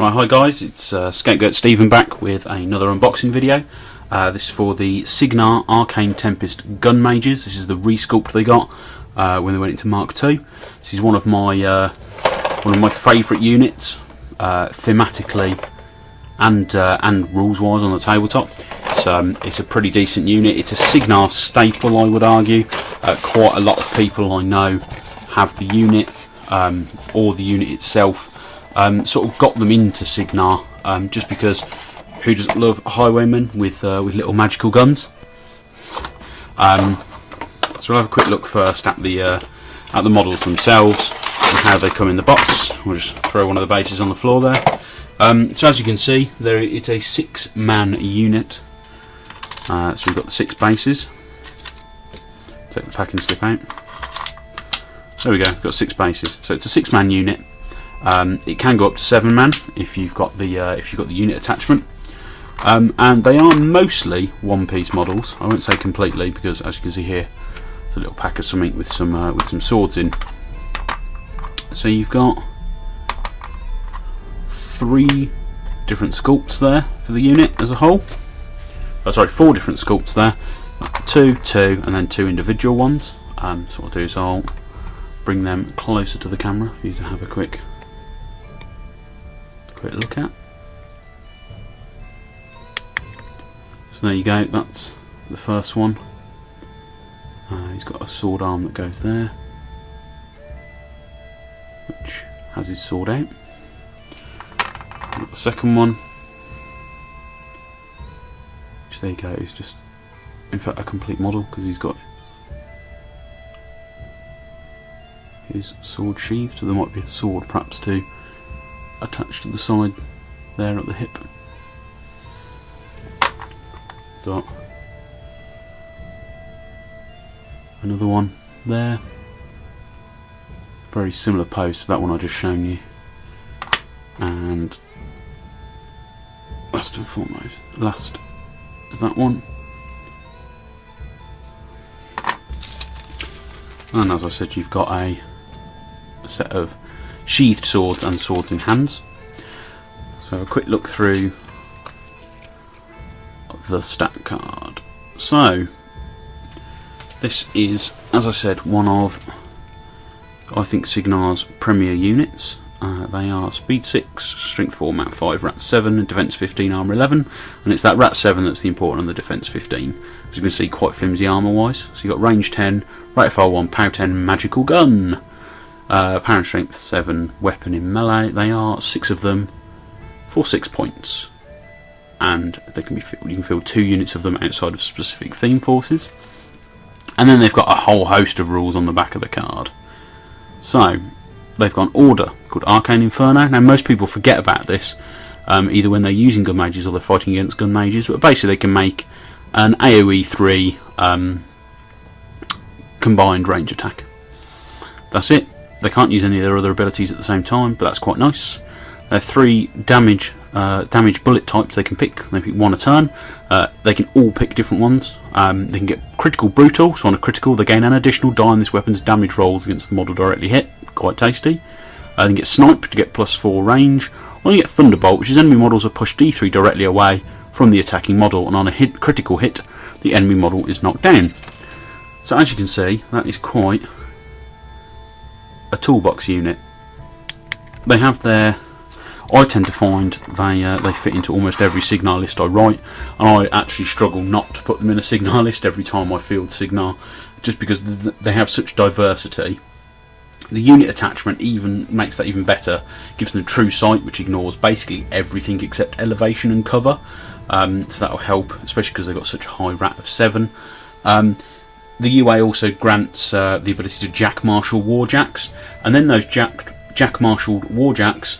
Right, hi guys, it's Scapegoat Stephen back with another unboxing video. This is for the Cygnar Arcane Tempest Gun Mages. This is the resculpt they got when they went into Mark II. This is one of my favourite units, thematically and rules-wise on the tabletop. It's a pretty decent unit. It's a Cygnar staple, I would argue. Quite a lot of people I know have the unit or the unit itself. Sort of got them into Cygnar just because who doesn't love highwaymen with little magical guns? So we'll have a quick look first at the models themselves and how they come in the box. We'll just throw one of the bases on the floor there. So as you can see, it's a 6-man unit. So we've got the 6 bases. Take the packing slip out. There we go. We've got 6 bases. So it's a 6-man unit. It can go up to 7-man if you've got the unit attachment, and they are mostly one-piece models. I won't say completely because, as you can see here, there's a little pack of something with some swords in. So you've got 3 different sculpts there for the unit as a whole. Oh, sorry, 4 different sculpts there. 2, and then 2 individual ones. So what I'll do is I'll bring them closer to the camera for you to have a quick look at. So there you go, that's the first one. He's got a sword arm that goes there, which has his sword out. Got the second one, which there you go, is just in fact a complete model because he's got his sword sheathed, so there might be a sword perhaps too attached to the side there at the hip. Got another one there, very similar pose to that one I just shown you, and last and foremost, last is that one. And as I said, you've got a set of sheathed swords and swords in hands. So a quick look through the stat card. So this is, as I said, one of, I think, Cygnar's premier units. They are speed 6, strength 4, mat 5, rat 7, defense 15, armor 11, and it's that rat 7 that's the important and the defense 15. As you can see, quite flimsy armor wise. So you've got range 10, rate of fire 1, power 10, magical gun. Power and strength 7, weapon in melee. They are 6 of them for 6 points, and they can be filled. You can field 2 units of them outside of specific theme forces, and then they've got a whole host of rules on the back of the card. So they've got an order called Arcane Inferno. Now most people forget about this, either when they're using gun mages or they're fighting against gun mages, but basically they can make an AoE 3 combined range attack. That's it. They can't use any of their other abilities at the same time, but that's quite nice. There are 3 damage bullet types they can pick. They pick 1 a turn. They can all pick different ones. They can get critical brutal, so on a critical they gain an additional die on this weapon's damage rolls against the model directly hit. Quite tasty. They can get snipe to get +4 range. Or you get thunderbolt, which is enemy models are pushed D3 directly away from the attacking model, and on a critical hit the enemy model is knocked down. So as you can see, that is quite a toolbox unit. They have their, I tend to find they fit into almost every Cygnar list I write, and I actually struggle not to put them in a Cygnar list every time I field Cygnar, just because they have such diversity. The unit attachment even makes that even better, gives them true sight, which ignores basically everything except elevation and cover, so that'll help, especially because they've got such a high rat of 7. The UA also grants the ability to Jack Marshal Warjacks, and then those Jack Marshalled Warjacks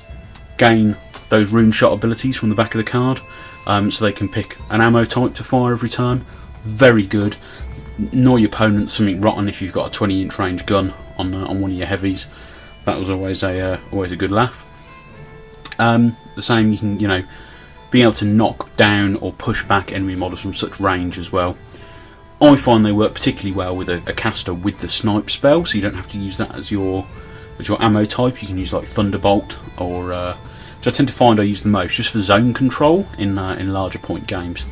gain those rune shot abilities from the back of the card, so they can pick an ammo type to fire every turn. Very good. Annoy your opponent something rotten if you've got a 20-inch range gun on one of your heavies. That was always a good laugh. The same, you can be able to knock down or push back enemy models from such range as well. I find they work particularly well with a caster with the snipe spell, so you don't have to use that as your ammo type. You can use like Thunderbolt or which I tend to find I use the most just for zone control in larger point games.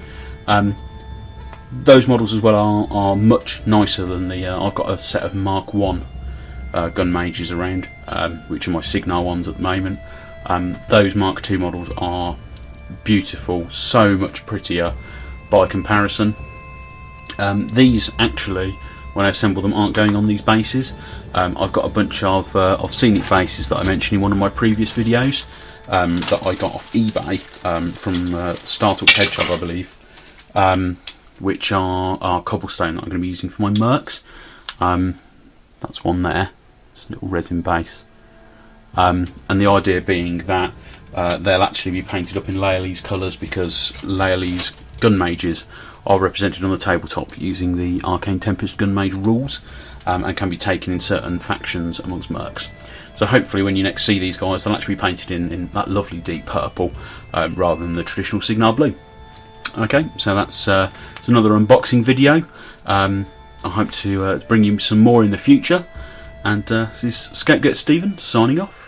Those models as well are much nicer than the. I've got a set of Mark 1 gun mages around, which are my Cygnar ones at the moment. Those Mark 2 models are beautiful, so much prettier by comparison. These actually, when I assemble them, aren't going on these bases. I've got a bunch of scenic bases that I mentioned in one of my previous videos that I got off eBay from Startup Head Shop, I believe, which are cobblestone that I'm going to be using for my mercs. That's one there. It's a little resin base. And the idea being that they'll actually be painted up in Laerli's colours, because Laerli's gun mages are represented on the tabletop using the Arcane Tempest gun mage rules, and can be taken in certain factions amongst mercs. So hopefully when you next see these guys, they'll actually be painted in that lovely deep purple rather than the traditional Cygnar blue. Okay, so that's another unboxing video. I hope to bring you some more in the future. And this is Scapegoat Stephen signing off.